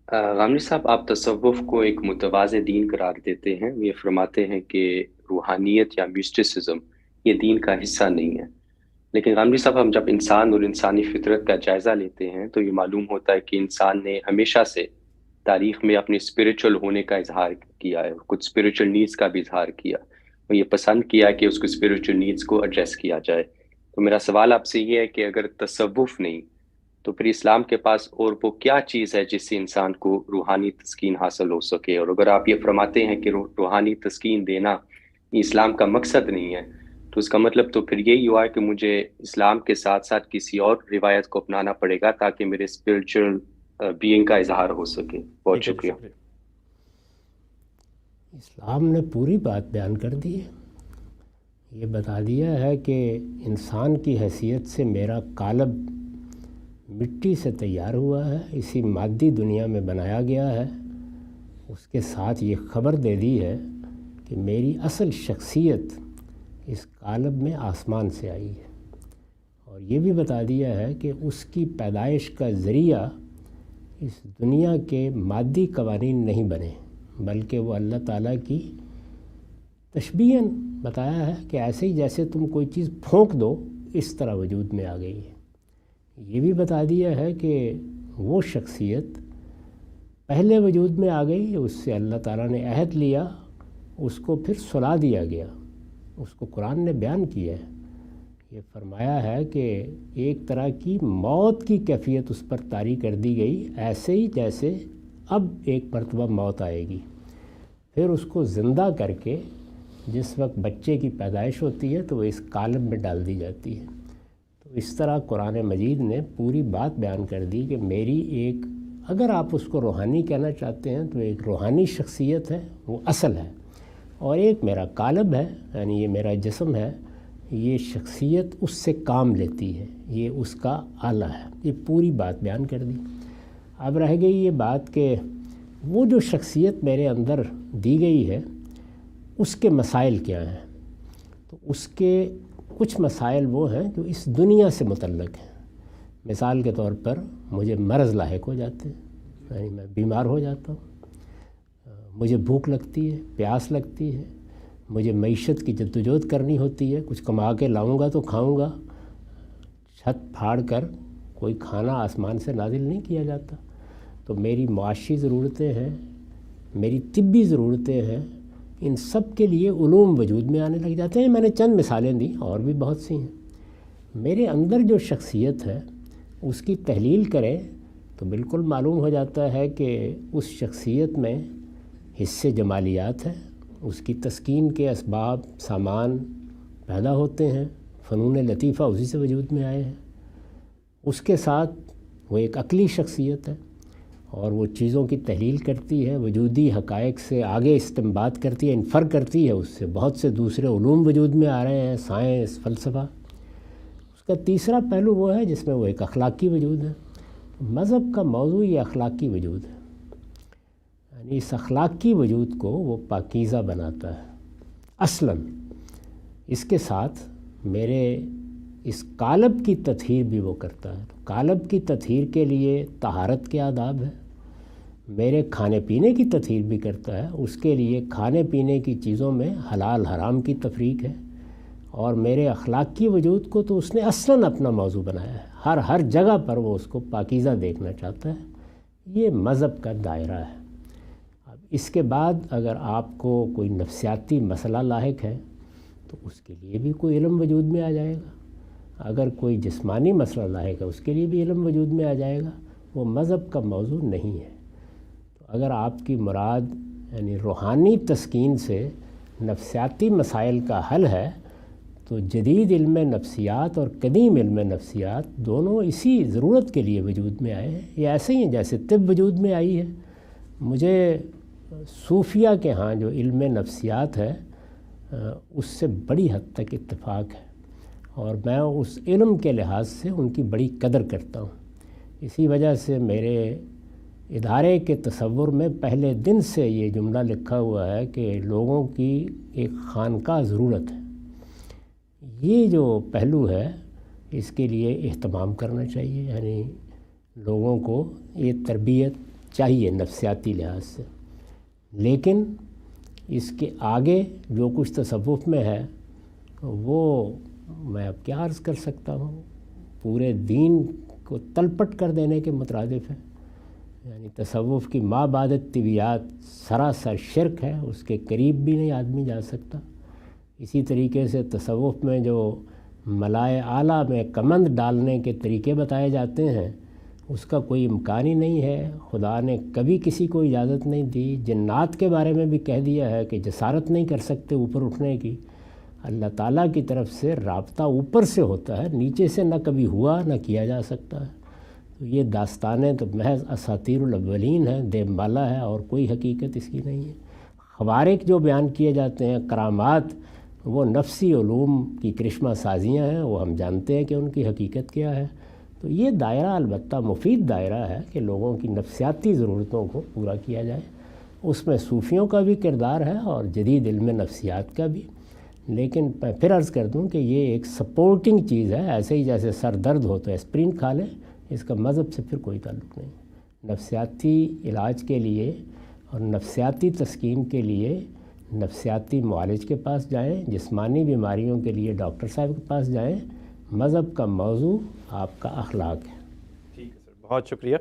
غامدی صاحب، آپ تصوف کو ایک متواضع دین قرار دیتے ہیں، یہ فرماتے ہیں کہ روحانیت یا مسٹسزم یہ دین کا حصہ نہیں ہے۔ لیکن غامدی صاحب، ہم جب انسان اور انسانی فطرت کا جائزہ لیتے ہیں تو یہ معلوم ہوتا ہے کہ انسان نے ہمیشہ سے تاریخ میں اپنی اسپریچول ہونے کا اظہار کیا ہے، کچھ اسپریچول نیڈز کا بھی اظہار کیا، اور یہ پسند کیا کہ اس کو اسپریچول نیڈز کو ایڈریس کیا جائے۔ تو میرا سوال آپ سے یہ ہے کہ اگر تصوف نہیں تو پھر اسلام کے پاس اور وہ کیا چیز ہے جس سے انسان کو روحانی تسکین حاصل ہو سکے؟ اور اگر آپ یہ فرماتے ہیں کہ روحانی تسکین دینا یہ اسلام کا مقصد نہیں ہے، تو اس کا مطلب تو پھر یہی ہوا ہے کہ مجھے اسلام کے ساتھ ساتھ کسی اور روایت کو اپنانا پڑے گا تاکہ میرے اسپرچل بینگ کا اظہار ہو سکے۔ بہت ٹھیک ہے، شکریہ۔ شکریہ۔ اسلام نے پوری بات بیان کر دی ہے، یہ بتا دیا ہے کہ انسان کی حیثیت سے میرا قالب مٹی سے تیار ہوا ہے، اسی مادی دنیا میں بنایا گیا ہے۔ اس کے ساتھ یہ خبر دے دی ہے کہ میری اصل شخصیت اس قالب میں آسمان سے آئی ہے، اور یہ بھی بتا دیا ہے کہ اس کی پیدائش کا ذریعہ اس دنیا کے مادی قوانین نہیں بنے، بلکہ وہ اللہ تعالیٰ کی تشبیہاً بتایا ہے کہ ایسے ہی جیسے تم کوئی چیز پھونک دو اس طرح وجود میں آ گئی ہے۔ یہ بھی بتا دیا ہے کہ وہ شخصیت پہلے وجود میں آ گئی، اس سے اللہ تعالیٰ نے عہد لیا، اس کو پھر سلا دیا گیا، اس کو قرآن نے بیان کیا ہے۔ یہ فرمایا ہے کہ ایک طرح کی موت کی کیفیت اس پر طاری کر دی گئی، ایسے ہی جیسے اب ایک مرتبہ موت آئے گی، پھر اس کو زندہ کر کے جس وقت بچے کی پیدائش ہوتی ہے تو وہ اس قالب میں ڈال دی جاتی ہے۔ تو اس طرح قرآن مجید نے پوری بات بیان کر دی کہ میری ایک، اگر آپ اس کو روحانی کہنا چاہتے ہیں تو ایک روحانی شخصیت ہے، وہ اصل ہے، اور ایک میرا قالب ہے، یعنی یہ میرا جسم ہے، یہ شخصیت اس سے کام لیتی ہے، یہ اس کا آلہ ہے۔ یہ پوری بات بیان کر دی۔ اب رہ گئی یہ بات کہ وہ جو شخصیت میرے اندر دی گئی ہے اس کے مسائل کیا ہیں۔ تو اس کے کچھ مسائل وہ ہیں جو اس دنیا سے متعلق ہیں۔ مثال کے طور پر مجھے مرض لاحق ہو جاتے ہیں، یعنی میں بیمار ہو جاتا ہوں، مجھے بھوک لگتی ہے، پیاس لگتی ہے، مجھے معیشت کی جدوجہد کرنی ہوتی ہے، کچھ کما کے لاؤں گا تو کھاؤں گا، چھت پھاڑ کر کوئی کھانا آسمان سے نازل نہیں کیا جاتا۔ تو میری معاشی ضرورتیں ہیں، میری طبی ضرورتیں ہیں، ان سب کے لیے علوم وجود میں آنے لگ جاتے ہیں۔ میں نے چند مثالیں دیں، اور بھی بہت سی ہیں۔ میرے اندر جو شخصیت ہے اس کی تحلیل کریں تو بالکل معلوم ہو جاتا ہے کہ اس شخصیت میں حصے جمالیات ہیں، اس کی تسکین کے اسباب سامان پیدا ہوتے ہیں، فنون لطیفہ اسی سے وجود میں آئے ہیں۔ اس کے ساتھ وہ ایک عقلی شخصیت ہے، اور وہ چیزوں کی تحلیل کرتی ہے، وجودی حقائق سے آگے استنباط کرتی ہے، انفر کرتی ہے، اس سے بہت سے دوسرے علوم وجود میں آ رہے ہیں، سائنس، فلسفہ۔ اس کا تیسرا پہلو وہ ہے جس میں وہ ایک اخلاقی وجود ہے۔ مذہب کا موضوع یہ اخلاقی وجود ہے، یعنی اس اخلاقی وجود کو وہ پاکیزہ بناتا ہے اصلاً۔ اس کے ساتھ میرے اس قالب کی تطہیر بھی وہ کرتا ہے۔ قالب کی تطہیر کے لیے طہارت کے آداب ہے، میرے کھانے پینے کی تطہیر بھی کرتا ہے، اس کے لیے کھانے پینے کی چیزوں میں حلال حرام کی تفریق ہے، اور میرے اخلاقی وجود کو تو اس نے اصلاً اپنا موضوع بنایا ہے، ہر جگہ پر وہ اس کو پاکیزہ دیکھنا چاہتا ہے۔ یہ مذہب کا دائرہ ہے۔ اب اس کے بعد اگر آپ کو کوئی نفسیاتی مسئلہ لاحق ہے تو اس کے لیے بھی کوئی علم وجود میں آ جائے گا، اگر کوئی جسمانی مسئلہ لاحق ہے اس کے لیے بھی علم وجود میں آ جائے گا۔ وہ مذہب کا موضوع نہیں ہے۔ تو اگر آپ کی مراد یعنی روحانی تسکین سے نفسیاتی مسائل کا حل ہے تو جدید علم نفسیات اور قدیم علم نفسیات دونوں اسی ضرورت کے لیے وجود میں آئے ہیں۔ یہ ایسے ہی ہیں جیسے طب وجود میں آئی ہے۔ مجھے صوفیہ کے ہاں جو علم نفسیات ہے اس سے بڑی حد تک اتفاق ہے، اور میں اس علم کے لحاظ سے ان کی بڑی قدر کرتا ہوں۔ اسی وجہ سے میرے ادارے کے تصور میں پہلے دن سے یہ جملہ لکھا ہوا ہے کہ لوگوں کی ایک خانقاہ ضرورت ہے۔ یہ جو پہلو ہے اس کے لیے اہتمام کرنا چاہیے، یعنی لوگوں کو یہ تربیت چاہیے نفسیاتی لحاظ سے، لیکن اس کے آگے جو کچھ تصوف میں ہے وہ میں اب کیا عرض کر سکتا ہوں، پورے دین کو تلپٹ کر دینے کے مترادف ہے۔ یعنی تصوف کی ما بعد طبیعت سراسر شرک ہے، اس کے قریب بھی نہیں آدمی جا سکتا۔ اسی طریقے سے تصوف میں جو ملائے اعلیٰ میں کمند ڈالنے کے طریقے بتائے جاتے ہیں اس کا کوئی امکان ہی نہیں ہے، خدا نے کبھی کسی کو اجازت نہیں دی۔ جنات کے بارے میں بھی کہہ دیا ہے کہ جسارت نہیں کر سکتے اوپر اٹھنے کی، اللہ تعالیٰ کی طرف سے رابطہ اوپر سے ہوتا ہے، نیچے سے نہ کبھی ہوا نہ کیا جا سکتا ہے۔ تو یہ داستانیں تو محض اساطیر الاولین ہیں، دیو مالا ہے، اور کوئی حقیقت اس کی نہیں ہے۔ خوارق جو بیان کیے جاتے ہیں، کرامات، وہ نفسی علوم کی کرشمہ سازیاں ہیں، وہ ہم جانتے ہیں کہ ان کی حقیقت کیا ہے۔ تو یہ دائرہ البتہ مفید دائرہ ہے کہ لوگوں کی نفسیاتی ضرورتوں کو پورا کیا جائے، اس میں صوفیوں کا بھی کردار ہے اور جدید علم نفسیات کا بھی، لیکن میں پھر عرض کر دوں کہ یہ ایک سپورٹنگ چیز ہے، ایسے ہی جیسے سر درد ہو تو اسپرین کھا لیں، اس کا مذہب سے پھر کوئی تعلق نہیں۔ نفسیاتی علاج کے لیے اور نفسیاتی تسکین کے لیے نفسیاتی معالج کے پاس جائیں، جسمانی بیماریوں کے لیے ڈاکٹر صاحب کے پاس جائیں، مذہب کا موضوع آپ کا اخلاق ہے۔ ٹھیک ہے سر، بہت شکریہ۔